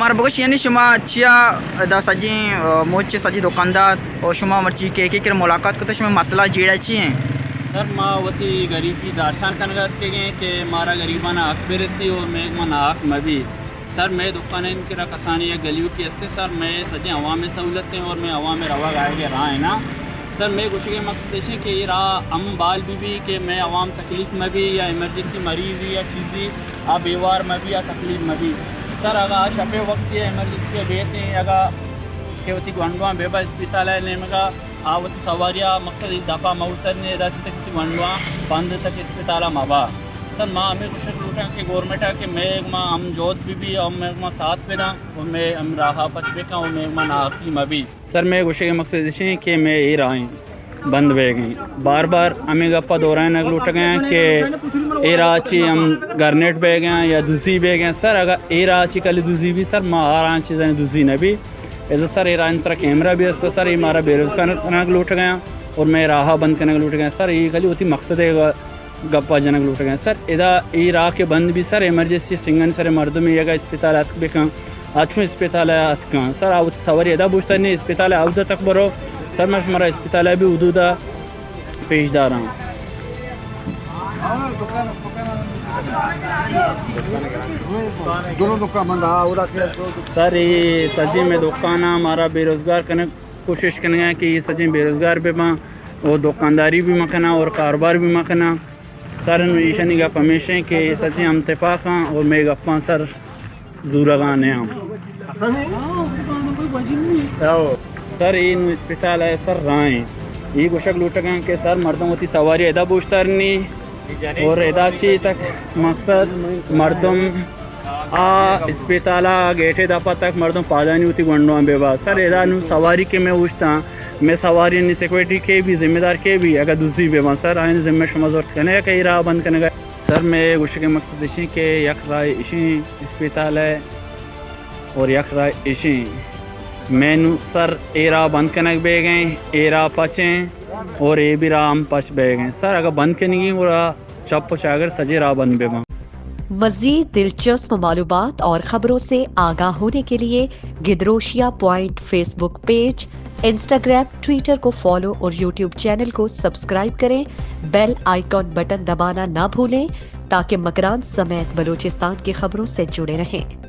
हमारा बगश यानी शुमा चिया दा सजी मोच सजी दुकानदार और शुमा मर्ची के मुलाकात को तो शुमा मसला जेड़ा चाहिए सर माँ वती गरीबी दारशान कनगत के गए कि मारा गरीबाना अकबर सी और मैं मना हक मभी सर मैं दुकान इनके रकसानी या गलियों की हस्ते सर मैं सजे हवा में सहूलतें और मैं हवा में रवा गाए के रहा है ना सर मैं कुछ के मकसद है कि ये रहा हम बाल भी कि मैं अवाम तकलीफ़ में भी या इमरजेंसी मरीज़ या चीज़ी आ बीमार में भी या तकलीफ़ में भी सर अगर शपे वक्त या इमरजेंसी बेहते हैं अगर के होती गंडवा बेबा अस्पताल है नेमगा आवती सवारिया मकसद दफ़ा मऊतर ने दाची तक गंडवा बंद तक अस्पताल माबा सर माँ हमें कुछ लूटा कि गवर्नमेंट है कि मैं एक माँ हम जोत भी और मैं एक माँ साथ पे ना और मैं हम राहा पच पे का और मैं एक माँ नाकी में भी सर मैं कुछ के मकसद है कि मैं ये रहा बंद वे गई बार बार हमें गप्पा दोहराए नग लूट गए कि ए राची हम गरनेट बह गए या दूसरी बह गए सर अगर ए राची कल दूसरी भी सर माँ आ चीज़ें दूसरी ने भी ऐसा सर ईरान सर कैमरा भी तो सर ये हमारा बेरोजगार कनक लूट गया और मैं राह बंद करने लूट गया सर ये खाली होती मकसद है गप्पा जनक लूट गए सर इदा ये राह के बंद भी सर इमरजेंसी सिंगन सर मर्दों में ये अस्पताल अत बेका अच्छू अस्पताल अत का सर आव सवारी एदा पूछता नहीं अस्पताल आवद तक बरो सर मैं हमारा अस्पताल भी उदूदा पेशदार हूँ सर ये सजी में दुकान हमारा बेरोज़गार करने कोशिश करना है कि ये सजी बेरोज़गार पे माँ और दुकानदारी भी मखना और कारोबार भी मखना सर ईशानी गप हमेशा कि सजी हम इत्तेफाक हाँ और मैं गप्पा सर जूरा गाने हम सर ये नु अस्पताल है सर राय ये कुशक लूट गए कि सर मर्दों होती सवारी एदा पूछता नहीं और एदा ची तक मकसद मर्दम आ अस्पताल गेठे दफा तक मर्दम पादानी होती गंडवा बेबा सर एदा नु सवारी के मैं पूछता मैं सवारी नहीं सिक्योरिटी के भी जिम्मेदार के भी अगर दूसरी बेबा सर आने जिम्मे शुमा जरूरत करने कई राह बंद करने का सर मैं कुछ के मकसद इसी के यक राय इसी अस्पताल है और यक राय इसी मैनू सर ए राह बंद करने बे गए ए राह पचें और ए भी राह हम पच बह गए सर अगर बंद करने की वो राह चप पचाकर सजे राह बंद बेबा मज़ीद दिलचस्प मालूमात और ख़बरों से आगाह होने के लिए गिदरोशिया point Facebook page, Instagram, Twitter को फॉलो और यूट्यूब चैनल को सब्सक्राइब करें। बेल आइकॉन बटन दबाना ना भूलें ताकि मकरान समेत बलूचिस्तान की खबरों से जुड़े रहें।